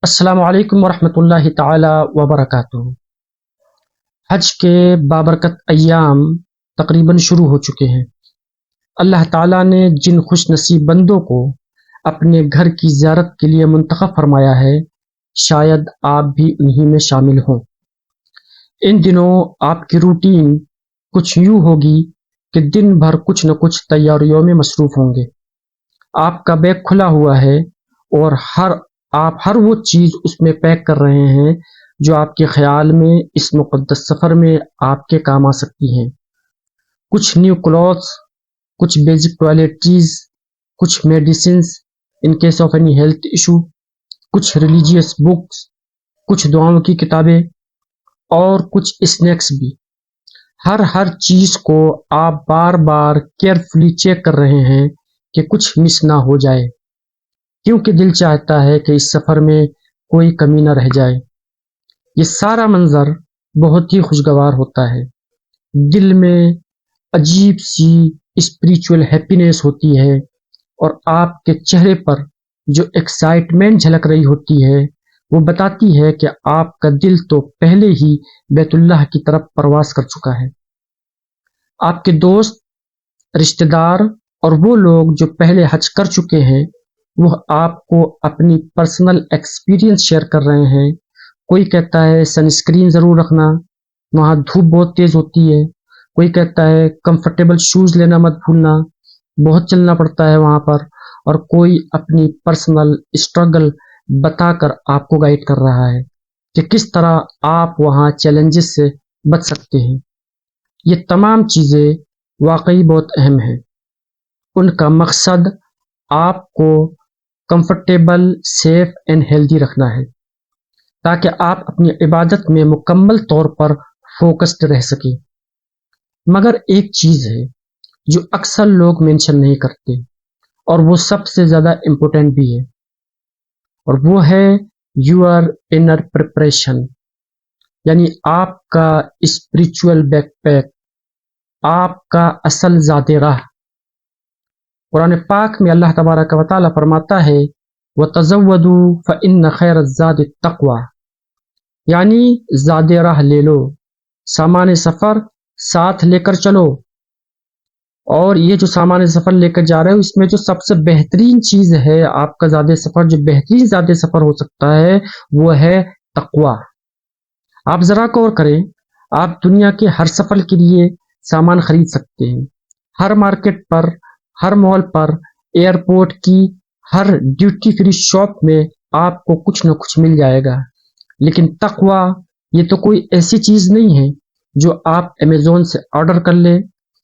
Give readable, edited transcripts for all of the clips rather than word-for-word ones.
السلام علیکم ورحمۃ اللہ تعالی وبرکاتہ۔ حج کے بابرکت ایام تقریباً شروع ہو چکے ہیں۔ اللہ تعالیٰ نے جن خوش نصیب بندوں کو اپنے گھر کی زیارت کے لیے منتخب فرمایا ہے، شاید آپ بھی انہی میں شامل ہوں۔ ان دنوں آپ کی روٹین کچھ یوں ہوگی کہ دن بھر کچھ نہ کچھ تیاریوں میں مصروف ہوں گے۔ آپ کا بیگ کھلا ہوا ہے اور آپ ہر وہ چیز اس میں پیک کر رہے ہیں جو آپ کے خیال میں اس مقدس سفر میں آپ کے کام آ سکتی ہیں۔ کچھ نیو کلوتھس، کچھ بیسک ٹوائلٹریز، کچھ medicines in case of any health issue, کچھ ریلیجیس بکس، کچھ دعاؤں کی کتابیں اور کچھ اسنیکس بھی۔ ہر چیز کو آپ بار بار کیئرفلی چیک کر رہے ہیں کہ کچھ مس نہ ہو جائے، کیونکہ دل چاہتا ہے کہ اس سفر میں کوئی کمی نہ رہ جائے۔ یہ سارا منظر بہت ہی خوشگوار ہوتا ہے۔ دل میں عجیب سی اسپریچول ہیپینس ہوتی ہے اور آپ کے چہرے پر جو ایکسائٹمنٹ جھلک رہی ہوتی ہے وہ بتاتی ہے کہ آپ کا دل تو پہلے ہی بیت اللہ کی طرف پرواز کر چکا ہے۔ آپ کے دوست، رشتہ دار اور وہ لوگ جو پہلے حج کر چکے ہیں وہ آپ کو اپنی پرسنل ایکسپیرینس شیئر کر رہے ہیں۔ کوئی کہتا ہے سن اسکرین ضرور رکھنا، وہاں دھوپ بہت تیز ہوتی ہے۔ کوئی کہتا ہے کمفرٹیبل شوز لینا مت بھولنا، بہت چلنا پڑتا ہے وہاں پر۔ اور کوئی اپنی پرسنل اسٹرگل بتا کر آپ کو گائیڈ کر رہا ہے کہ کس طرح آپ وہاں چیلنجز سے بچ سکتے ہیں۔ یہ تمام چیزیں واقعی بہت اہم ہیں۔ ان کا مقصد آپ کو کمفرٹیبل، سیف اینڈ ہیلدی رکھنا ہے تاکہ آپ اپنی عبادت میں مکمل طور پر فوکسڈ رہ سکیں۔ مگر ایک چیز ہے جو اکثر لوگ مینشن نہیں کرتے اور وہ سب سے زیادہ امپورٹنٹ بھی ہے، اور وہ ہے یور انر پریپریشن، یعنی آپ کا اسپریچول بیک پیک، آپ کا اصل ذات راہ۔ قرآن پاک میں اللہ تبارک و تعالیٰ فرماتا ہے وَتَزَوَّدُوا فَإِنَّ خَيْرَ الزَّادِ التَّقْوَىٰ، یعنی زاد راہ لے لو، سامان سفر ساتھ لے کر چلو۔ اور یہ جو سامان سفر لے کر جا رہے ہو اس میں جو سب سے بہترین چیز ہے، آپ کا زاد سفر جو بہترین زاد سفر ہو سکتا ہے وہ ہے تقویٰ۔ آپ ذرا غور کریں، آپ دنیا کے ہر سفر کے لیے سامان خرید سکتے ہیں، ہر مارکیٹ پر، ہر مال پر، ایئرپورٹ کی ہر ڈیوٹی فری شاپ میں آپ کو کچھ نہ کچھ مل جائے گا۔ لیکن تقویٰ یہ تو کوئی ایسی چیز نہیں ہے جو آپ امیزون سے آرڈر کر لیں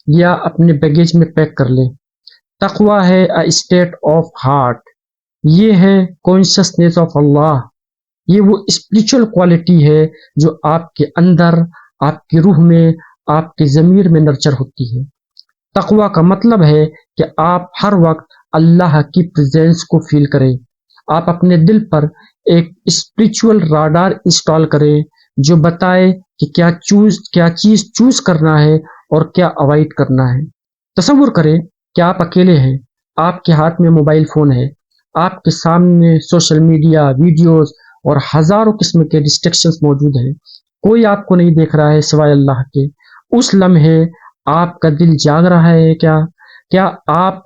یا اپنے بیگیج میں پیک کر لیں۔ تقویٰ ہے اسٹیٹ آف ہارٹ، یہ ہے کانشیسنیس آف اللہ، یہ وہ اسپریچول کوالٹی ہے جو آپ کے اندر، آپ کی روح میں، آپ کے ضمیر میں نرچر ہوتی ہے۔ تقویٰ کا مطلب ہے کہ آپ ہر وقت اللہ کی پریزنس کو فیل کریں۔ آپ اپنے دل پر ایک اسپریچول راڈار انسٹال کریں جو بتائے کہ کیا چیز چوز کرنا ہے اور کیا اوائڈ کرنا ہے۔ تصور کریں کہ آپ اکیلے ہیں، آپ کے ہاتھ میں موبائل فون ہے، آپ کے سامنے سوشل میڈیا، ویڈیوز اور ہزاروں قسم کے ڈسٹریکشنز موجود ہیں۔ کوئی آپ کو نہیں دیکھ رہا ہے سوائے اللہ کے۔ اس لمحے آپ کا دل جاگ رہا ہے کیا آپ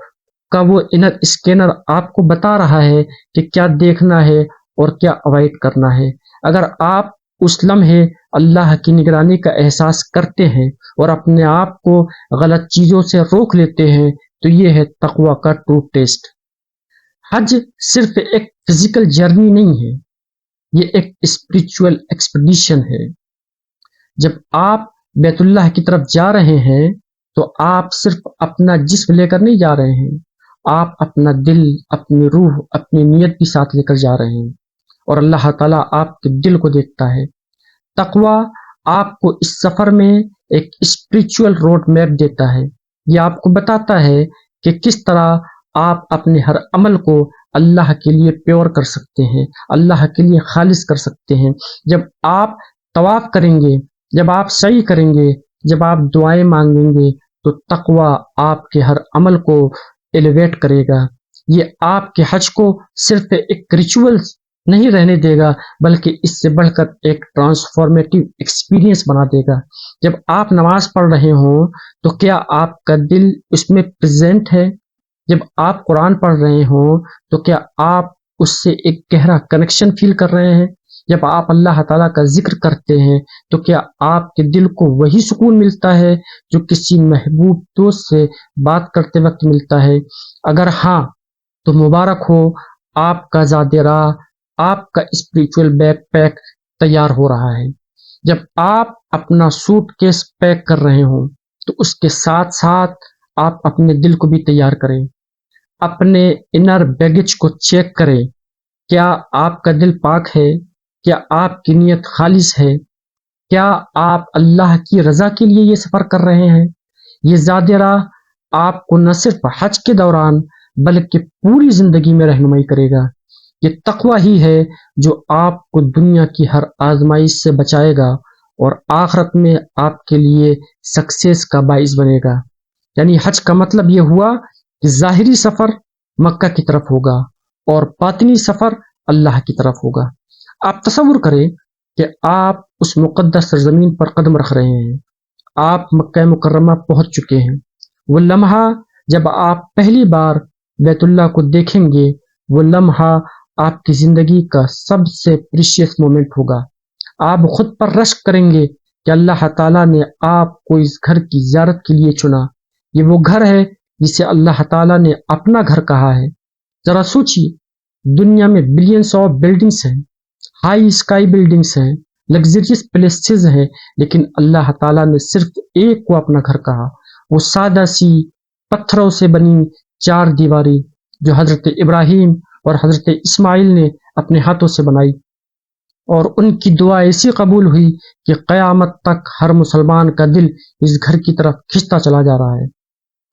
کا وہ انر اسکینر آپ کو بتا رہا ہے کہ کیا دیکھنا ہے اور کیا اوائڈ کرنا ہے؟ اگر آپ اس لمحے اللہ کی نگرانی کا احساس کرتے ہیں اور اپنے آپ کو غلط چیزوں سے روک لیتے ہیں تو یہ ہے تقویٰ کا ٹرو ٹیسٹ۔ حج صرف ایک فزیکل جرنی نہیں ہے، یہ ایک اسپریچول ایکسپیڈیشن ہے۔ جب آپ بیت اللہ کی طرف جا رہے ہیں تو آپ صرف اپنا جسم لے کر نہیں جا رہے ہیں، آپ اپنا دل، اپنی روح، اپنی نیت بھی ساتھ لے کر جا رہے ہیں، اور اللہ تعالیٰ آپ کے دل کو دیکھتا ہے۔ تقویٰ آپ کو اس سفر میں ایک اسپریچول روڈ میپ دیتا ہے۔ یہ آپ کو بتاتا ہے کہ کس طرح آپ اپنے ہر عمل کو اللہ کے لیے پیور کر سکتے ہیں، اللہ کے لیے خالص کر سکتے ہیں۔ جب آپ طواف کریں گے، جب آپ سعی کریں گے، جب آپ دعائیں مانگیں گے تو تقویٰ آپ کے ہر عمل کو ایلیویٹ کرے گا۔ یہ آپ کے حج کو صرف ایک ریچول نہیں رہنے دے گا بلکہ اس سے بڑھ کر ایک ٹرانسفارمیٹیو ایکسپیرینس بنا دے گا۔ جب آپ نماز پڑھ رہے ہوں تو کیا آپ کا دل اس میں پریزنٹ ہے؟ جب آپ قرآن پڑھ رہے ہوں تو کیا آپ اس سے ایک گہرا کنیکشن فیل کر رہے ہیں؟ جب آپ اللہ تعالیٰ کا ذکر کرتے ہیں تو کیا آپ کے دل کو وہی سکون ملتا ہے جو کسی محبوب دوست سے بات کرتے وقت ملتا ہے؟ اگر ہاں تو مبارک ہو، آپ کا ذات راہ، آپ کا اسپریچول بیک پیک تیار ہو رہا ہے۔ جب آپ اپنا سوٹ کیس پیک کر رہے ہوں تو اس کے ساتھ ساتھ آپ اپنے دل کو بھی تیار کریں، اپنے انر بیگیج کو چیک کریں۔ کیا آپ کا دل پاک ہے؟ کیا آپ کی نیت خالص ہے؟ کیا آپ اللہ کی رضا کے لیے یہ سفر کر رہے ہیں؟ یہ ذات راہ آپ کو نہ صرف حج کے دوران بلکہ پوری زندگی میں رہنمائی کرے گا۔ یہ تقوی ہی ہے جو آپ کو دنیا کی ہر آزمائش سے بچائے گا اور آخرت میں آپ کے لیے سکسیس کا باعث بنے گا۔ یعنی حج کا مطلب یہ ہوا کہ ظاہری سفر مکہ کی طرف ہوگا اور باطنی سفر اللہ کی طرف ہوگا۔ آپ تصور کریں کہ آپ اس مقدس سرزمین پر قدم رکھ رہے ہیں، آپ مکہ مکرمہ پہنچ چکے ہیں۔ وہ لمحہ جب آپ پہلی بار بیت اللہ کو دیکھیں گے، وہ لمحہ آپ کی زندگی کا سب سے پریشیس مومنٹ ہوگا۔ آپ خود پر رشک کریں گے کہ اللہ تعالیٰ نے آپ کو اس گھر کی زیارت کے لیے چنا۔ یہ وہ گھر ہے جسے اللہ تعالیٰ نے اپنا گھر کہا ہے۔ ذرا سوچیے، دنیا میں بلینس آف بلڈنگس ہیں، ہائی اسکائی بلڈنگس ہیں، لگزریس پلیسز ہیں، لیکن اللہ تعالیٰ نے صرف ایک کو اپنا گھر کہا۔ وہ سادہ سی پتھروں سے بنی چار دیواری جو حضرت ابراہیم اور حضرت اسماعیل نے اپنے ہاتھوں سے بنائی، اور ان کی دعا ایسی قبول ہوئی کہ قیامت تک ہر مسلمان کا دل اس گھر کی طرف کھنچتا چلا جا رہا ہے۔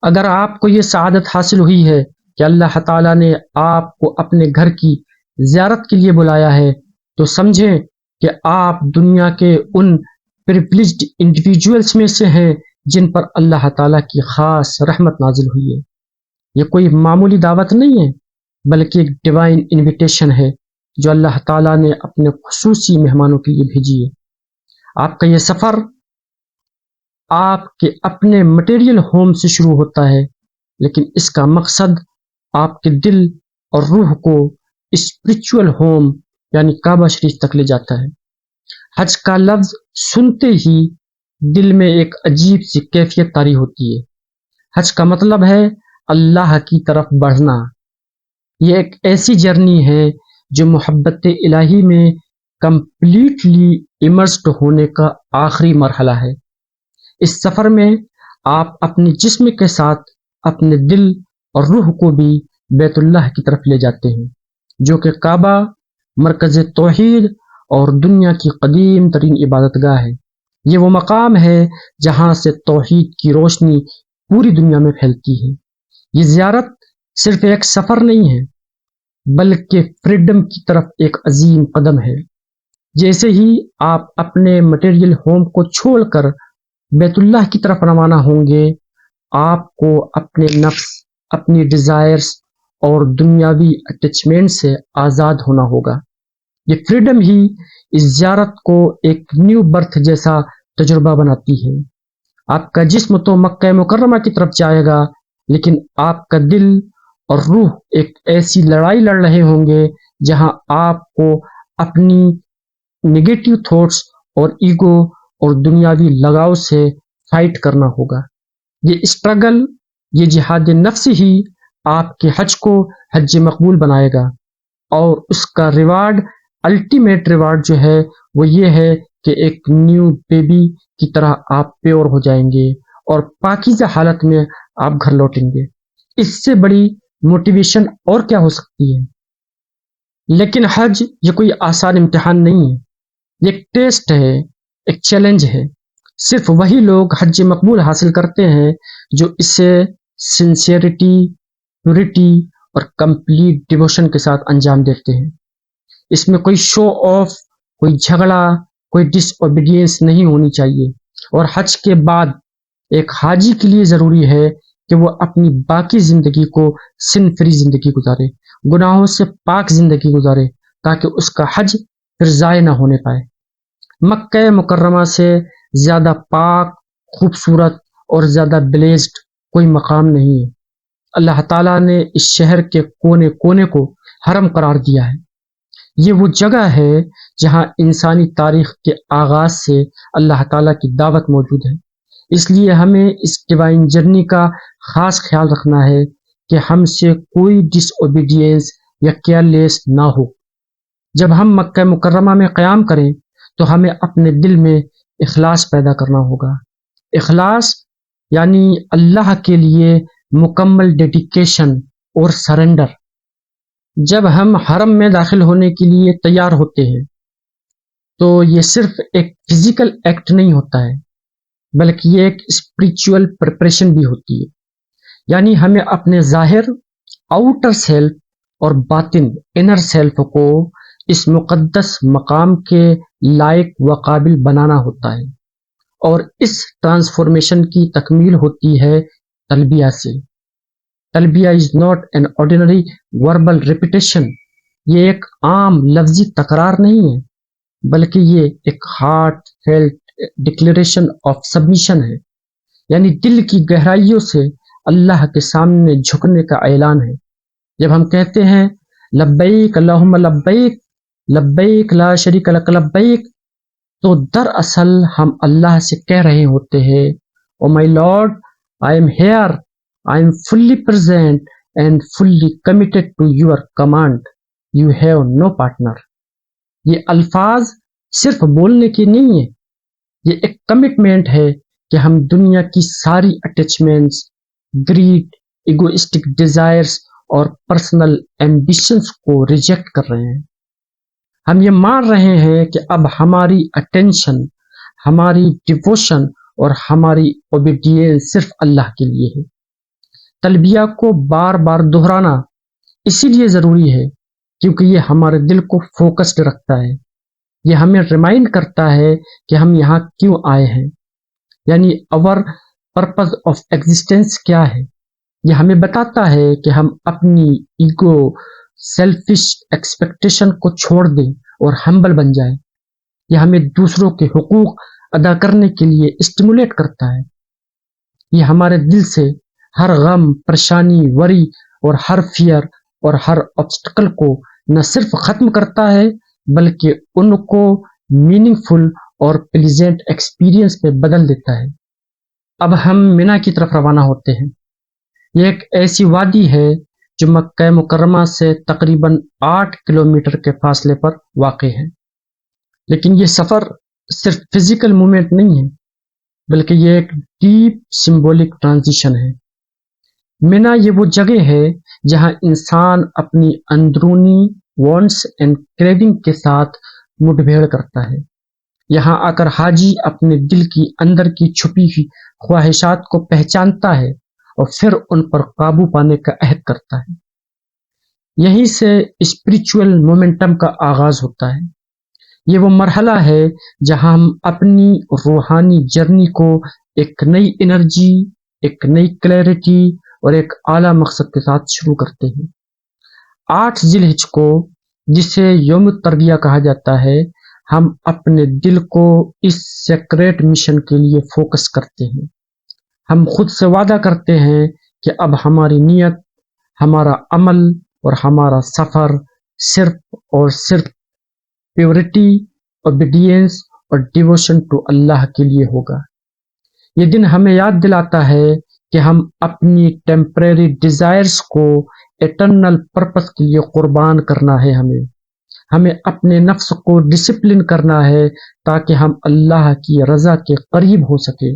اگر آپ کو یہ سعادت حاصل ہوئی ہے کہ اللہ تعالیٰ نے آپ کو اپنے گھر کی زیارت کے لیے بلایا ہے، تو سمجھیں کہ آپ دنیا کے ان پریویلیجڈ انڈیویجولز میں سے ہیں جن پر اللہ تعالیٰ کی خاص رحمت نازل ہوئی ہے۔ یہ کوئی معمولی دعوت نہیں ہے بلکہ ایک ڈیوائن انویٹیشن ہے جو اللہ تعالیٰ نے اپنے خصوصی مہمانوں کے لیے بھیجی ہے۔ آپ کا یہ سفر آپ کے اپنے مٹیریل ہوم سے شروع ہوتا ہے، لیکن اس کا مقصد آپ کے دل اور روح کو اسپریچول ہوم یعنی کعبہ شریف تک لے جاتا ہے۔ حج کا لفظ سنتے ہی دل میں ایک عجیب سی کیفیت طاری ہوتی ہے۔ حج کا مطلب ہے اللہ کی طرف بڑھنا۔ یہ ایک ایسی جرنی ہے جو محبت الہی میں کمپلیٹلی امرسڈ ہونے کا آخری مرحلہ ہے۔ اس سفر میں آپ اپنے جسم کے ساتھ اپنے دل اور روح کو بھی بیت اللہ کی طرف لے جاتے ہیں، جو کہ کعبہ، مرکز توحید اور دنیا کی قدیم ترین عبادت گاہ ہے۔ یہ وہ مقام ہے جہاں سے توحید کی روشنی پوری دنیا میں پھیلتی ہے۔ یہ زیارت صرف ایک سفر نہیں ہے بلکہ فریڈم کی طرف ایک عظیم قدم ہے۔ جیسے ہی آپ اپنے مٹیریل ہوم کو چھوڑ کر بیت اللہ کی طرف روانہ ہوں گے، آپ کو اپنے نفس، اپنی ڈیزائرز اور دنیاوی اٹیچمنٹ سے آزاد ہونا ہوگا۔ یہ فریڈم ہی اس زیارت کو ایک نیو برتھ جیسا تجربہ بناتی ہے۔ آپ کا جسم تو مکہ مکرمہ کی طرف جائے گا، لیکن آپ کا دل اور روح ایک ایسی لڑائی لڑ رہے ہوں گے جہاں آپ کو اپنی نگیٹو تھاٹس اور ایگو اور دنیاوی لگاؤ سے فائٹ کرنا ہوگا۔ یہ اسٹرگل، یہ جہاد نفس ہی آپ کے حج کو حج مقبول بنائے گا، اور اس کا ریوارڈ، الٹیمیٹ ریوارڈ جو ہے وہ یہ ہے کہ ایک نیو بیبی کی طرح آپ پیور ہو جائیں گے اور پاکیزہ حالت میں آپ گھر لوٹیں گے۔ اس سے بڑی موٹیویشن اور کیا ہو سکتی ہے؟ لیکن حج یہ کوئی آسان امتحان نہیں ہے، یہ ایک ٹیسٹ ہے، ایک چیلنج ہے۔ صرف وہی لوگ حج مقبول حاصل کرتے ہیں جو اسے سنسیئرٹی، پیورٹی اور کمپلیٹ ڈیووشن کے ساتھ انجام دیتے ہیں۔ اس میں کوئی شو آف، کوئی جھگڑا، کوئی ڈس اوبیڈینس نہیں ہونی چاہیے۔ اور حج کے بعد ایک حاجی کے لیے ضروری ہے کہ وہ اپنی باقی زندگی کو سن فری زندگی گزارے، گناہوں سے پاک زندگی گزارے، تاکہ اس کا حج پھر ضائع نہ ہونے پائے۔ مکہ مکرمہ سے زیادہ پاک، خوبصورت اور زیادہ بلیسڈ کوئی مقام نہیں ہے۔ اللہ تعالیٰ نے اس شہر کے کونے کونے کو حرم قرار دیا ہے۔ یہ وہ جگہ ہے جہاں انسانی تاریخ کے آغاز سے اللہ تعالیٰ کی دعوت موجود ہے۔ اس لیے ہمیں اس ڈیوائن جرنی کا خاص خیال رکھنا ہے کہ ہم سے کوئی ڈس اوبیڈینس یا کیئرلیس نہ ہو۔ جب ہم مکہ مکرمہ میں قیام کریں تو ہمیں اپنے دل میں اخلاص پیدا کرنا ہوگا۔ اخلاص یعنی اللہ کے لیے مکمل ڈیڈیکیشن اور سرنڈر۔ جب ہم حرم میں داخل ہونے کے لیے تیار ہوتے ہیں تو یہ صرف ایک فزیکل ایکٹ نہیں ہوتا ہے، بلکہ یہ ایک اسپریچول پریپریشن بھی ہوتی ہے۔ یعنی ہمیں اپنے ظاہر آؤٹر سیلف اور باطن انر سیلف کو اس مقدس مقام کے لائق و قابل بنانا ہوتا ہے، اور اس ٹرانسفارمیشن کی تکمیل ہوتی ہے تلبیہ سے۔ تلبیہ is not an ordinary verbal repetition, یہ ایک عام لفظی تکرار نہیں ہے، بلکہ یہ ایک heart felt declaration of submission ہے، یعنی دل کی گہرائیوں سے اللہ کے سامنے جھکنے کا اعلان ہے۔ جب ہم کہتے ہیں لبیک اللہم لبیک، لبیک لا شریک لک لبیک، تو دراصل ہم اللہ سے کہہ رہے ہوتے ہیں O my Lord, I am here, I am fully present and fully committed to your command, you have no partner. یہ الفاظ صرف بولنے کی نہیں ہے، یہ ایک کمٹمنٹ ہے کہ ہم دنیا کی ساری اٹیچمنٹس، گریڈ، ایگوئسٹک ڈیزائرز اور پرسنل ایمبیشنز کو ریجیکٹ کر رہے ہیں۔ ہم یہ مان رہے ہیں کہ اب ہماری اٹینشن، ہماری ڈیووشن اور ہماری اوبیڈینس صرف اللہ کے لیے ہے۔ تلبیہ کو بار بار دہرانا اسی لیے ضروری ہے کیونکہ یہ ہمارے دل کو فوکسڈ رکھتا ہے۔ یہ ہمیں ریمائنڈ کرتا ہے کہ ہم یہاں کیوں آئے ہیں، یعنی اور پرپز آف ایگزسٹنس کیا ہے۔ یہ ہمیں بتاتا ہے کہ ہم اپنی ایگو، سیلفش ایکسپیکٹیشن کو چھوڑ دیں اور ہمبل بن جائیں۔ یہ ہمیں دوسروں کے حقوق ادا کرنے کے لیے اسٹیمولیٹ کرتا ہے۔ یہ ہمارے دل سے ہر غم، پریشانی، وری اور ہر فیئر اور ہر آبسٹیکل کو نہ صرف ختم کرتا ہے بلکہ ان کو میننگ فل اور پلیزنٹ ایکسپیرینس میں بدل دیتا ہے۔ اب ہم مینا کی طرف روانہ ہوتے ہیں۔ یہ ایک ایسی وادی ہے جو مکہ مکرمہ سے تقریباً 8 کلومیٹر کے فاصلے پر واقع ہے، لیکن یہ سفر صرف فزیکل موومنٹ نہیں ہے بلکہ یہ ایک ڈیپ سمبولک ٹرانزیشن ہے۔ مینا یہ وہ جگہ ہے جہاں انسان اپنی اندرونی وانٹس اینڈ کریونگ کے ساتھ مٹبھیڑ کرتا ہے۔ یہاں آ کر حاجی اپنے دل کی اندر کی چھپی ہوئی خواہشات کو پہچانتا ہے اور پھر ان پر قابو پانے کا عہد کرتا ہے۔ یہیں سے اسپریچول مومنٹم کا آغاز ہوتا ہے۔ یہ وہ مرحلہ ہے جہاں ہم اپنی روحانی جرنی کو ایک نئی انرجی، ایک نئی کلیئرٹی اور ایک اعلیٰ مقصد کے ساتھ شروع کرتے ہیں۔ 8 ذی الحجہ کو، جسے یوم التربیہ کہا جاتا ہے، ہم اپنے دل کو اس سیکریٹ مشن کے لیے فوکس کرتے ہیں۔ ہم خود سے وعدہ کرتے ہیں کہ اب ہماری نیت، ہمارا عمل اور ہمارا سفر صرف اور صرف پیورٹی، اوبیڈینس اور ڈیووشن ٹو اللہ کے لیے ہوگا۔ یہ دن ہمیں یاد دلاتا ہے کہ ہم اپنی ٹیمپریری ڈیزائرز کو ایٹرنل پرپس کے لیے قربان کرنا ہے۔ ہمیں اپنے نفس کو ڈسپلن کرنا ہے تاکہ ہم اللہ کی رضا کے قریب ہو سکے۔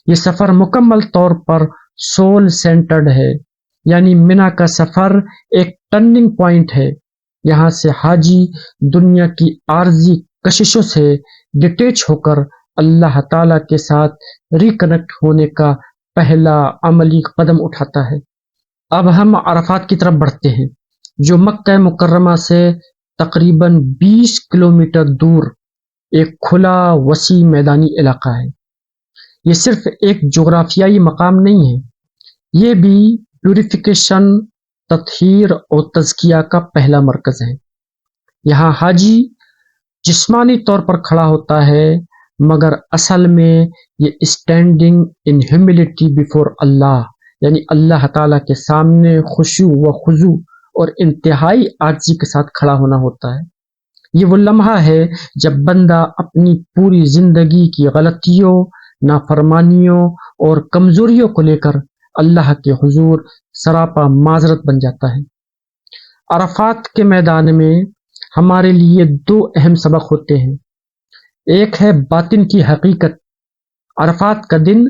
یہ سفر مکمل طور پر سول سینٹرڈ ہے، یعنی مینا کا سفر ایک ٹرننگ پوائنٹ ہے۔ یہاں سے حاجی دنیا کی عارضی کششوں سے ڈیٹیچ ہو کر اللہ تعالیٰ کے ساتھ ریکنیکٹ ہونے کا پہلا عملی قدم اٹھاتا ہے۔ اب ہم عرفات کی طرف بڑھتے ہیں، جو مکہ مکرمہ سے تقریباً 20 کلومیٹر دور ایک کھلا وسیع میدانی علاقہ ہے۔ یہ صرف ایک جغرافیائی مقام نہیں ہے، یہ بھی پیوریفیکیشن، تطہیر اور تزکیہ کا پہلا مرکز ہے۔ یہاں حاجی جسمانی طور پر کھڑا ہوتا ہے مگر اصل میں یہ اسٹینڈنگ ان ہیوملٹی بیفور اللہ، یعنی اللہ تعالیٰ کے سامنے خشوع و خضوع اور انتہائی عاجزی کے ساتھ کھڑا ہونا ہوتا ہے۔ یہ وہ لمحہ ہے جب بندہ اپنی پوری زندگی کی غلطیوں، نافرمانیوں اور کمزوریوں کو لے کر اللہ کے حضور سراپا معذرت بن جاتا ہے۔ عرفات کے میدان میں ہمارے لیے دو اہم سبق ہوتے ہیں۔ ایک ہے باطن کی حقیقت۔ عرفات کا دن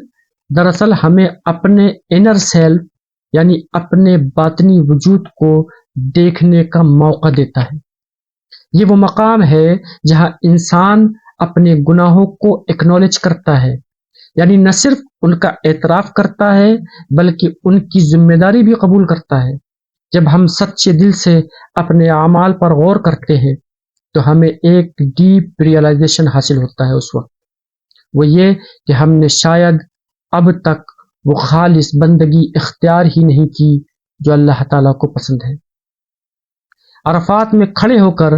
دراصل ہمیں اپنے انر سیلف یعنی اپنے باطنی وجود کو دیکھنے کا موقع دیتا ہے۔ یہ وہ مقام ہے جہاں انسان اپنے گناہوں کو ایکنالج کرتا ہے، یعنی نہ صرف ان کا اعتراف کرتا ہے بلکہ ان کی ذمہ داری بھی قبول کرتا ہے۔ جب ہم سچے دل سے اپنے اعمال پر غور کرتے ہیں تو ہمیں ایک ڈیپ ریئلائزیشن حاصل ہوتا ہے۔ اس وقت وہ یہ کہ ہم نے شاید اب تک وہ خالص بندگی اختیار ہی نہیں کی جو اللہ تعالیٰ کو پسند ہے۔ عرفات میں کھڑے ہو کر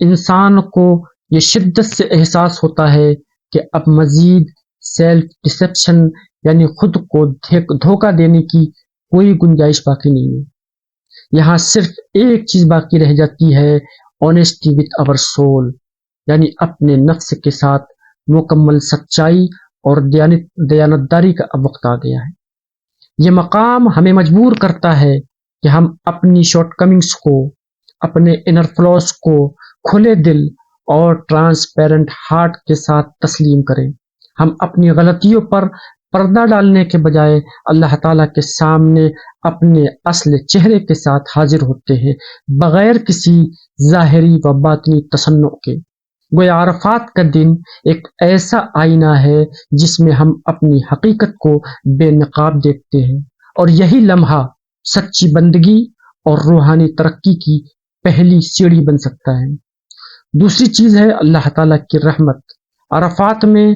انسان کو یہ شدت سے احساس ہوتا ہے کہ اب مزید سیلف ڈسپشن یعنی خود کو دھوکہ دینے کی کوئی گنجائش باقی نہیں ہے۔ یہاں صرف ایک چیز باقی رہ جاتی ہے، آنیسٹی وتھ آور سول، یعنی اپنے نفس کے ساتھ مکمل سچائی اور دیانتداری کا اب وقت آ گیا ہے۔ یہ مقام ہمیں مجبور کرتا ہے کہ ہم اپنی شارٹ کمنگز کو، اپنے انر فلاس کو کھلے دل اور ٹرانسپیرنٹ ہارٹ کے ساتھ تسلیم کریں۔ ہم اپنی غلطیوں پر پردہ ڈالنے کے بجائے اللہ تعالیٰ کے سامنے اپنے اصل چہرے کے ساتھ حاضر ہوتے ہیں، بغیر کسی ظاہری و باطنی تصنع کے۔ گویا عرفات کا دن ایک ایسا آئینہ ہے جس میں ہم اپنی حقیقت کو بے نقاب دیکھتے ہیں، اور یہی لمحہ سچی بندگی اور روحانی ترقی کی پہلی سیڑھی بن سکتا ہے۔ دوسری چیز ہے اللہ تعالیٰ کی رحمت۔ عرفات میں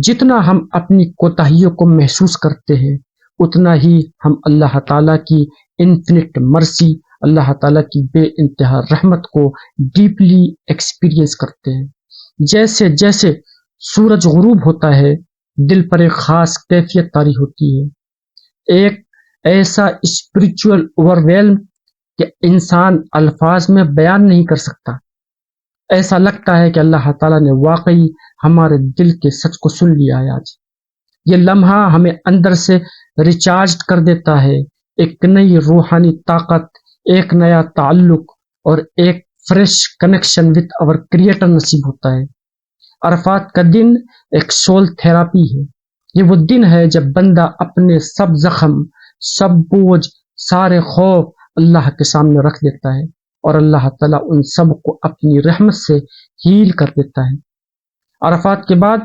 جتنا ہم اپنی کوتاہیوں کو محسوس کرتے ہیں اتنا ہی ہم اللہ تعالیٰ کی انفینٹ مرسی، اللہ تعالیٰ کی بے انتہا رحمت کو ڈیپلی ایکسپیرینس کرتے ہیں۔ جیسے جیسے سورج غروب ہوتا ہے دل پر ایک خاص کیفیت طاری ہوتی ہے، ایک ایسا اسپریچول اوور کہ انسان الفاظ میں بیان نہیں کر سکتا۔ ایسا لگتا ہے کہ اللہ تعالیٰ نے واقعی ہمارے دل کے سچ کو سن لیا ہے۔ آج یہ لمحہ ہمیں اندر سے ریچارج کر دیتا ہے، ایک نئی روحانی طاقت، ایک نیا تعلق اور ایک فریش کنیکشن وتھ اور کریٹر نصیب ہوتا ہے۔ عرفات کا دن ایک سول تھراپی ہے۔ یہ وہ دن ہے جب بندہ اپنے سب زخم، سب بوجھ، سارے خوف اللہ کے سامنے رکھ دیتا ہے، اور اللہ تعالیٰ ان سب کو اپنی رحمت سے ہیل کر دیتا ہے۔ عرفات کے بعد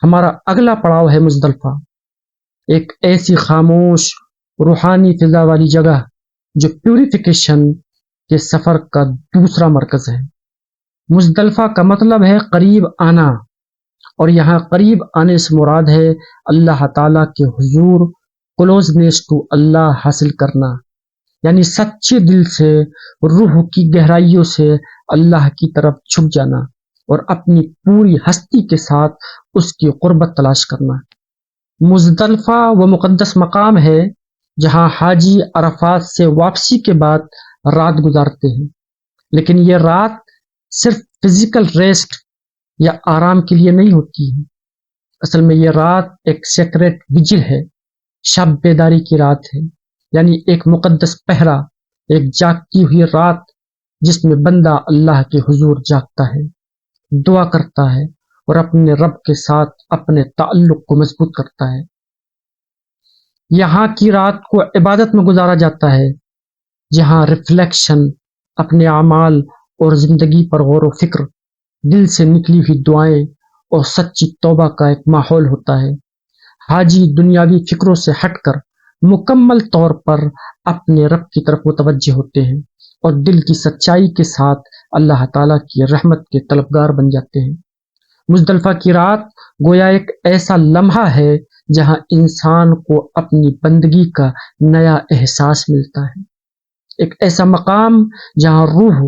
ہمارا اگلا پڑاؤ ہے مزدلفہ، ایک ایسی خاموش روحانی فضا والی جگہ جو پیوریفیکیشن کے سفر کا دوسرا مرکز ہے۔ مزدلفہ کا مطلب ہے قریب آنا، اور یہاں قریب آنے سے مراد ہے اللہ تعالیٰ کے حضور، کلوزنیس ٹو اللہ حاصل کرنا، یعنی سچے دل سے، روح کی گہرائیوں سے اللہ کی طرف جھک جانا اور اپنی پوری ہستی کے ساتھ اس کی قربت تلاش کرنا۔ مزدلفہ وہ مقدس مقام ہے جہاں حاجی عرفات سے واپسی کے بعد رات گزارتے ہیں، لیکن یہ رات صرف فزیکل ریسٹ یا آرام کے لیے نہیں ہوتی ہے۔ اصل میں یہ رات ایک سیکریٹ ویجل ہے، شب بیداری کی رات ہے، یعنی ایک مقدس پہرا، ایک جاگتی ہوئی رات جس میں بندہ اللہ کے حضور جاگتا ہے، دعا کرتا ہے اور اپنے رب کے ساتھ اپنے تعلق کو مضبوط کرتا ہے۔ یہاں کی رات کو عبادت میں گزارا جاتا ہے، جہاں ریفلیکشن، اپنے اعمال اور زندگی پر غور و فکر، دل سے نکلی ہوئی دعائیں اور سچی توبہ کا ایک ماحول ہوتا ہے۔ حاجی دنیاوی فکروں سے ہٹ کر مکمل طور پر اپنے رب کی طرف متوجہ ہوتے ہیں اور دل کی سچائی کے ساتھ اللہ تعالیٰ کی رحمت کے طلبگار بن جاتے ہیں۔ مزدلفہ کی رات گویا ایک ایسا لمحہ ہے جہاں انسان کو اپنی بندگی کا نیا احساس ملتا ہے، ایک ایسا مقام جہاں روح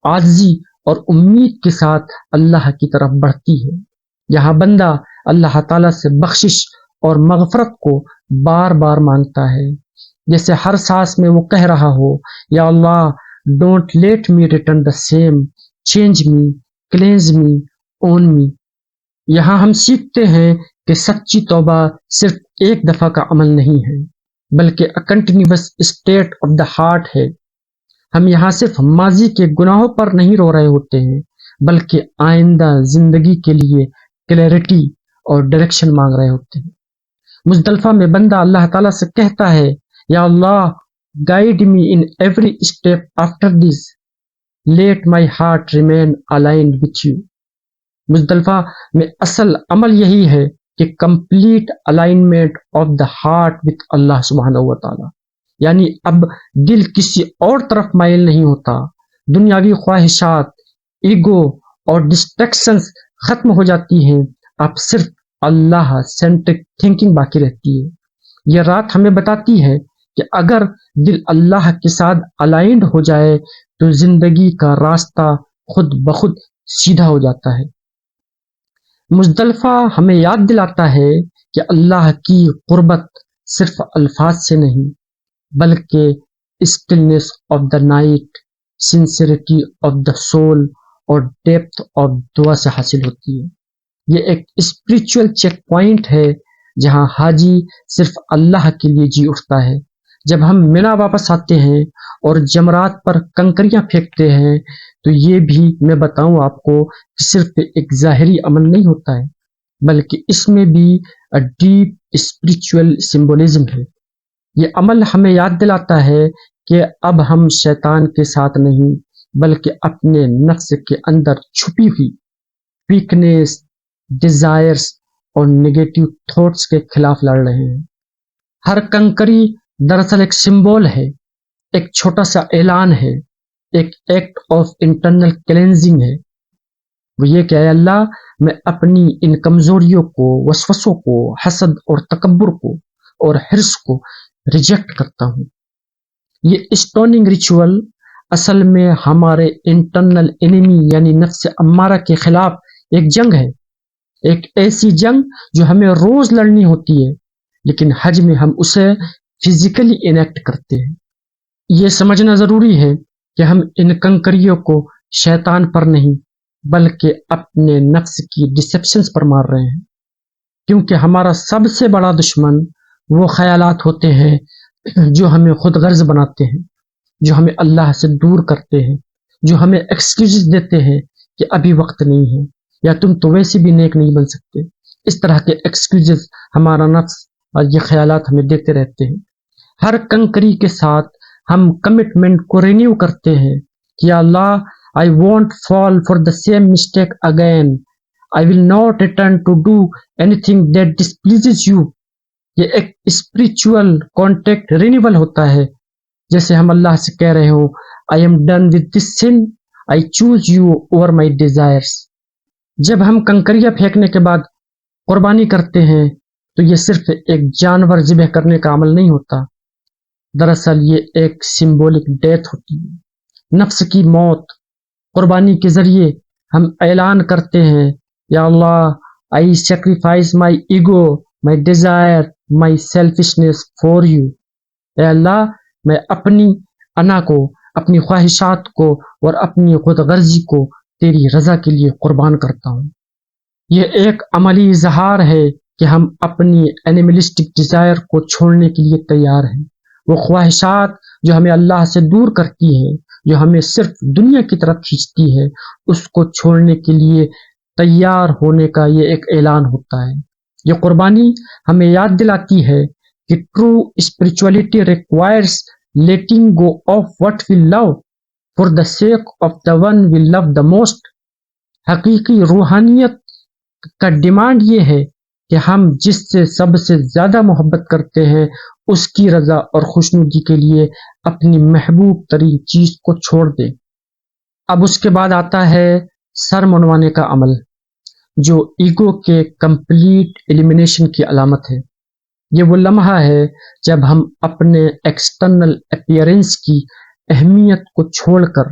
عاجزی اور امید کے ساتھ اللہ کی طرف بڑھتی ہے۔ یہاں بندہ اللہ تعالیٰ سے بخشش اور مغفرت کو بار بار مانگتا ہے، جیسے ہر سانس میں وہ کہہ رہا ہو، یا اللہ don't let me return the same, change me, cleanse me, own me. یہاں ہم سیکھتے ہیں کہ سچی توبہ صرف ایک دفعہ کا عمل نہیں ہے، بلکہ continuous state of the heart ہے۔ ہم یہاں صرف ماضی کے گناہوں پر نہیں رو رہے ہوتے ہیں، بلکہ آئندہ زندگی کے لیے کلیئرٹی اور ڈائریکشن مانگ رہے ہوتے ہیں۔ مزدلفہ میں بندہ اللہ تعالیٰ سے کہتا ہے، یا اللہ guide me in every step after this, let my heart remain aligned with you. Muzdalifah میں اصل عمل یہی ہے کہ complete alignment of the heart with اللہ سبحانہ و تعالیٰ، یعنی اب دل کسی اور طرف مائل نہیں ہوتا، دنیاوی خواہشات، ایگو اور ڈسٹریکشنز ختم ہو جاتی ہیں، اب صرف اللہ سینٹرک تھنکنگ باقی رہتی ہے۔ یہ رات ہمیں بتاتی ہے کہ اگر دل اللہ کے ساتھ الائنڈ ہو جائے تو زندگی کا راستہ خود بخود سیدھا ہو جاتا ہے۔ مزدلفہ ہمیں یاد دلاتا ہے کہ اللہ کی قربت صرف الفاظ سے نہیں، بلکہ stillness of the night, sincerity of the soul اور ڈیپتھ آف دعا سے حاصل ہوتی ہے۔ یہ ایک اسپریچول چیک پوائنٹ ہے جہاں حاجی صرف اللہ کے لیے جی اٹھتا ہے۔ جب ہم مینا واپس آتے ہیں اور جمرات پر کنکریاں پھینکتے ہیں تو یہ بھی میں بتاؤں آپ کو کہ صرف ایک ظاہری عمل نہیں ہوتا ہے، بلکہ اس میں بھی ڈیپ اسپریچول سمبولزم ہے۔ یہ عمل ہمیں یاد دلاتا ہے کہ اب ہم شیطان کے ساتھ نہیں، بلکہ اپنے نفس کے اندر چھپی ہوئی ویکنیس، ڈیزائرز اور نیگیٹو تھاٹس کے خلاف لڑ رہے ہیں۔ ہر کنکری دراصل ایک سمبول ہے، ایک چھوٹا سا اعلان ہے، ایک ایکٹ آف انٹرنل کلینزنگ ہے۔ وہ یہ کہ اے اللہ میں اپنی ان کمزوریوں کو، وسوسوں کو، حسد اور تکبر کو اور حرص کو ریجیکٹ کرتا ہوں۔ یہ اسٹوننگ ریچول اصل میں ہمارے انٹرنل انیمی یعنی نفس امارہ کے خلاف ایک جنگ ہے، ایک ایسی جنگ جو ہمیں روز لڑنی ہوتی ہے، لیکن حج میں ہم اسے فزیکلی انیکٹ کرتے ہیں۔ یہ سمجھنا ضروری ہے کہ ہم ان کنکریوں کو شیطان پر نہیں بلکہ اپنے نفس کی ڈسیپشنز پر مار رہے ہیں، کیونکہ ہمارا سب سے بڑا دشمن وہ خیالات ہوتے ہیں جو ہمیں خود غرض بناتے ہیں، جو ہمیں اللہ سے دور کرتے ہیں، جو ہمیں ایکسکیوزز دیتے ہیں کہ ابھی وقت نہیں ہے، یا تم تو ویسے بھی نیک نہیں بن سکتے۔ اس طرح کے ایکسکیوزز ہمارا نفس اور یہ خیالات ہمیں دیتے رہتے ہیں۔ ہر کنکری کے ساتھ ہم کمٹمنٹ کو رینیو کرتے ہیں کہ یا اللہ I won't fall for the same mistake again. I will not return to do anything that displeases you. یہ ایک اسپریچول کانٹیکٹ رینیول ہوتا ہے، جیسے ہم اللہ سے کہہ رہے ہوں I am done with this sin. I choose you over my desires. جب ہم کنکریاں پھینکنے کے بعد قربانی کرتے ہیں تو یہ صرف ایک جانور ذبح کرنے کا عمل نہیں ہوتا، دراصل یہ ایک سمبولک ڈیتھ ہوتی ہے، نفس کی موت۔ قربانی کے ذریعے ہم اعلان کرتے ہیں یا اللہ I sacrifice my ego, my desire, my selfishness for you. اے اللہ میں اپنی انا کو، اپنی خواہشات کو اور اپنی خود غرضی کو تیری رضا کے لیے قربان کرتا ہوں۔ یہ ایک عملی اظہار ہے کہ ہم اپنی اینیملسٹک ڈیزائر کو چھوڑنے کے لیے تیار ہیں، وہ خواہشات جو ہمیں اللہ سے دور کرتی ہیں، جو ہمیں صرف دنیا کی طرف کھینچتی ہے، اس کو چھوڑنے کے لیے تیار ہونے کا یہ ایک اعلان ہوتا ہے۔ یہ قربانی ہمیں یاد دلاتی ہے کہ true spirituality requires letting go of what we love for the sake of the one we love the most. حقیقی روحانیت کا ڈیمانڈ یہ ہے کہ ہم جس سے سب سے زیادہ محبت کرتے ہیں اس کی رضا اور خوشنودی کے لیے اپنی محبوب ترین چیز کو چھوڑ دیں۔ اب اس کے بعد آتا ہے سر منوانے کا عمل، جو ایگو کے کمپلیٹ ایلیمینیشن کی علامت ہے۔ یہ وہ لمحہ ہے جب ہم اپنے ایکسٹرنل اپیئرنس کی اہمیت کو چھوڑ کر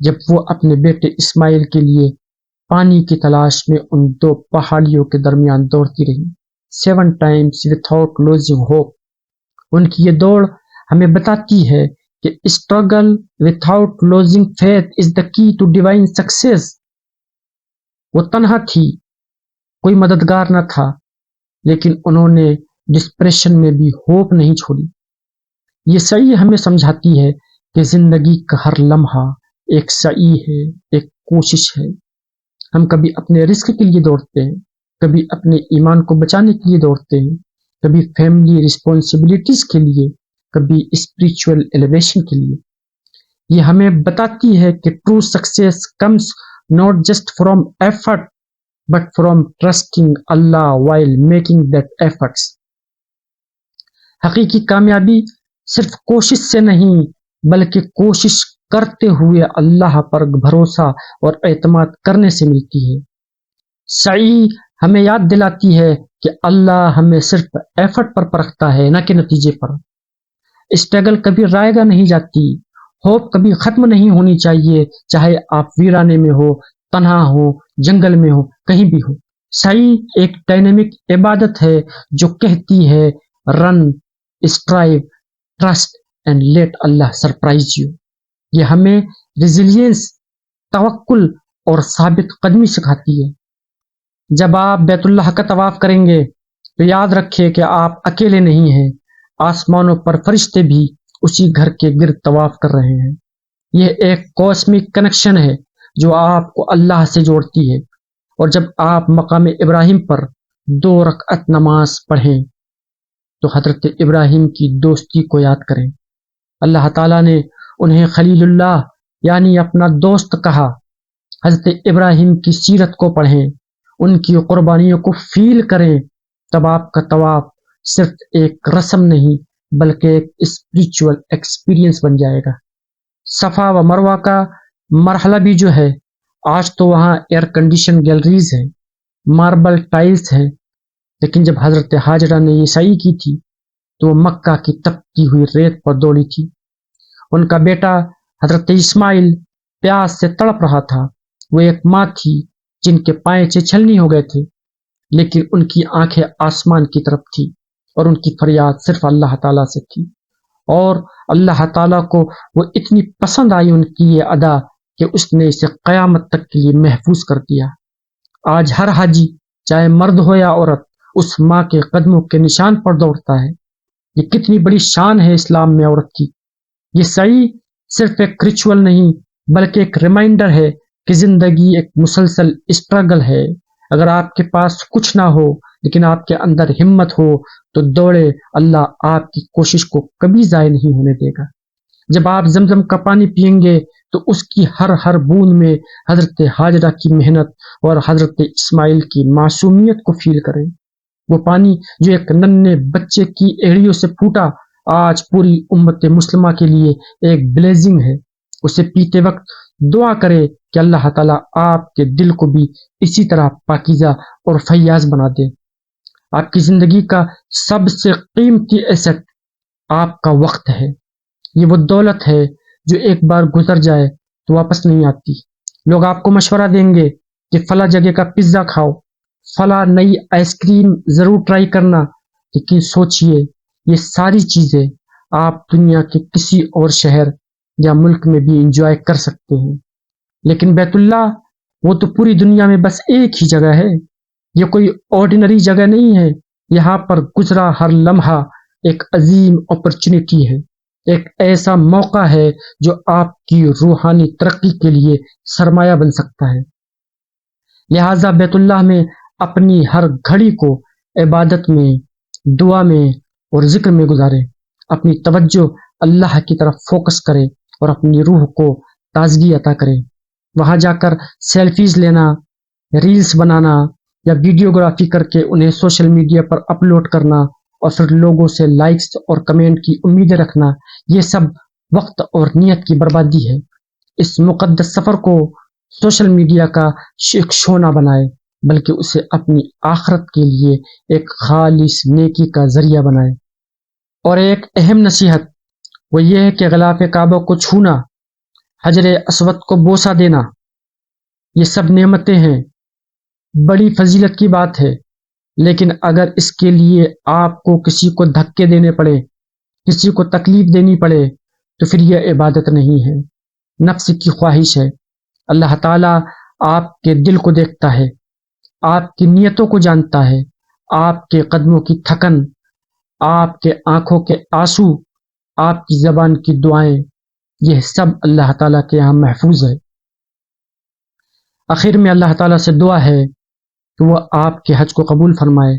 جب وہ اپنے بیٹے اسماعیل کے لیے پانی کی تلاش میں ان دو پہاڑیوں کے درمیان دوڑتی رہی 7 times without losing hope. ان کی یہ دوڑ ہمیں بتاتی ہے کہ struggle without losing faith is the key to divine success. وہ تنہا تھی، کوئی مددگار نہ تھا، لیکن انہوں نے ڈسپریشن میں بھی ہوپ نہیں چھوڑی۔ یہ سعی ہمیں سمجھاتی ہے کہ زندگی کا ہر لمحہ ایک سعی ہے، ایک کوشش ہے۔ ہم کبھی اپنے رزق کے لیے دوڑتے ہیں، کبھی اپنے ایمان کو بچانے کے لیے دوڑتے ہیں، کبھی فیملی رسپانسبلٹیز کے لیے، کبھی اسپریچول ایلیویشن کے لیے۔ یہ ہمیں بتاتی ہے کہ true success comes not just from effort but from trusting Allah while making that efforts. حقیقی کامیابی صرف کوشش سے نہیں بلکہ کوشش کرتے ہوئے اللہ پر بھروسہ اور اعتماد کرنے سے ملتی ہے۔ سعی ہمیں یاد دلاتی ہے کہ اللہ ہمیں صرف ایفرٹ پر پرکھتا ہے، نہ کہ نتیجے پر۔ اسٹرگل کبھی رائے گا نہیں جاتی، ہوپ کبھی ختم نہیں ہونی چاہیے، چاہے آپ ویرانے میں ہو، تنہا ہو، جنگل میں ہو، کہیں بھی ہو۔ سعی ایک ڈائنامک عبادت ہے جو کہتی ہے run, strive, trust and let اللہ سرپرائز یو۔ یہ ہمیں ریزیلینس، توکل اور ثابت قدمی سکھاتی ہے۔ جب آپ بیت اللہ کا طواف کریں گے تو یاد رکھیں کہ آپ اکیلے نہیں ہیں، آسمانوں پر فرشتے بھی اسی گھر کے گرد طواف کر رہے ہیں۔ یہ ایک کاسمک کنیکشن ہے جو آپ کو اللہ سے جوڑتی ہے۔ اور جب آپ مقام ابراہیم پر 2 رکعت نماز پڑھیں تو حضرت ابراہیم کی دوستی کو یاد کریں۔ اللہ تعالیٰ نے انہیں خلیل اللہ یعنی اپنا دوست کہا۔ حضرت ابراہیم کی سیرت کو پڑھیں، ان کی قربانیوں کو فیل کریں، تب آپ کا طواف صرف ایک رسم نہیں بلکہ ایک اسپریچول ایکسپیرینس بن جائے گا۔ صفا و مروہ کا مرحلہ بھی جو ہے، آج تو وہاں ایئر کنڈیشن گیلریز ہیں، ماربل ٹائلز ہیں، لیکن جب حضرت ہاجرہ نے یہ سعی کی تھی تو وہ مکہ کی تپتی ہوئی ریت پر دوڑی تھی۔ ان کا بیٹا حضرت اسماعیل پیاس سے تڑپ رہا تھا۔ وہ ایک ماں تھی جن کے پائیں چھلنی ہو گئے تھے، لیکن ان کی آنکھیں آسمان کی طرف تھی اور ان کی فریاد صرف اللہ تعالیٰ سے تھی، اور اللہ تعالیٰ کو وہ اتنی پسند آئی ان کی یہ ادا کہ اس نے اسے قیامت تک کے لیے محفوظ کر دیا۔ آج ہر حاجی چاہے مرد ہو یا عورت اس ماں کے قدموں کے نشان پر دوڑتا ہے۔ یہ کتنی بڑی شان ہے اسلام میں عورت کی۔ یہ سعی صرف ایک ریچول نہیں بلکہ ایک ریمائنڈر ہے کہ زندگی ایک مسلسل اسٹرگل ہے۔ اگر آپ کے پاس کچھ نہ ہو لیکن آپ کے اندر ہمت ہو تو دوڑے، اللہ آپ کی کوشش کو کبھی ضائع نہیں ہونے دے گا۔ جب آپ زمزم کا پانی پئیں گے تو اس کی ہر بوند میں حضرت ہاجرہ کی محنت اور حضرت اسماعیل کی معصومیت کو فیل کریں۔ وہ پانی جو ایک ننھے بچے کی ایڑیوں سے پھوٹا آج پوری امت مسلمہ کے لیے ایک بلیزنگ ہے۔ اسے پیتے وقت دعا کرے کہ اللہ تعالیٰ آپ کے دل کو بھی اسی طرح پاکیزہ اور فیاض بنا دے۔ آپ کی زندگی کا سب سے قیمتی ایسٹ آپ کا وقت ہے۔ یہ وہ دولت ہے جو ایک بار گزر جائے تو واپس نہیں آتی۔ لوگ آپ کو مشورہ دیں گے کہ فلاں جگہ کا پیزا کھاؤ، فلاں نئی آئس کریم ضرور ٹرائی کرنا، لیکن سوچئے یہ ساری چیزیں آپ دنیا کے کسی اور شہر یا ملک میں بھی انجوائے کر سکتے ہیں، لیکن بیت اللہ وہ تو پوری دنیا میں بس ایک ہی جگہ ہے۔ یہ کوئی آرڈینری جگہ نہیں ہے، یہاں پر گزرا ہر لمحہ ایک عظیم اپرچونٹی ہے، ایک ایسا موقع ہے جو آپ کی روحانی ترقی کے لیے سرمایہ بن سکتا ہے۔ لہٰذا بیت اللہ میں اپنی ہر گھڑی کو عبادت میں، دعا میں اور ذکر میں گزاریں۔ اپنی توجہ اللہ کی طرف فوکس کریں اور اپنی روح کو تازگی عطا کریں۔ وہاں جا کر سیلفیز لینا، ریلز بنانا یا ویڈیوگرافی کر کے انہیں سوشل میڈیا پر اپلوڈ کرنا اور پھر لوگوں سے لائکس اور کمنٹ کی امیدیں رکھنا، یہ سب وقت اور نیت کی بربادی ہے۔ اس مقدس سفر کو سوشل میڈیا کا ایک شو نہ بنائے بلکہ اسے اپنی آخرت کے لیے ایک خالص نیکی کا ذریعہ بنائے۔ اور ایک اہم نصیحت وہ یہ ہے کہ غلاف کعبہ کو چھونا حجر اسود کو بوسہ دینا، یہ سب نعمتیں ہیں، بڑی فضیلت کی بات ہے، لیکن اگر اس کے لیے آپ کو کسی کو دھکے دینے پڑے، کسی کو تکلیف دینی پڑے، تو پھر یہ عبادت نہیں ہے، نفس کی خواہش ہے۔ اللہ تعالیٰ آپ کے دل کو دیکھتا ہے، آپ کی نیتوں کو جانتا ہے، آپ کے قدموں کی تھکن، آپ کے آنکھوں کے آنسو، آپ کی زبان کی دعائیں، یہ سب اللہ تعالیٰ کے یہاں محفوظ ہے۔ آخر میں اللہ تعالیٰ سے دعا ہے کہ وہ آپ کے حج کو قبول فرمائے،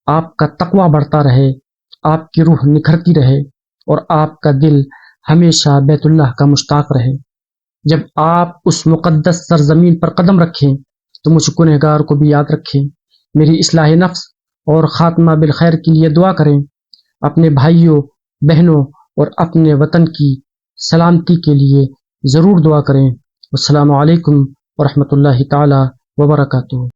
آپ کا تقوی بڑھتا رہے، آپ کی روح نکھرتی رہے، اور آپ کا دل ہمیشہ بیت اللہ کا مشتاق رہے۔ جب آپ اس مقدس سرزمین پر قدم رکھیں تو مجھ گنہگار کو بھی یاد رکھیں، میری اصلاح نفس اور خاتمہ بالخیر کے لیے دعا کریں، اپنے بھائیوں، بہنوں اور اپنے وطن کی سلامتی کے لیے ضرور دعا کریں۔ السلام علیکم ورحمۃ اللہ تعالی وبرکاتہ۔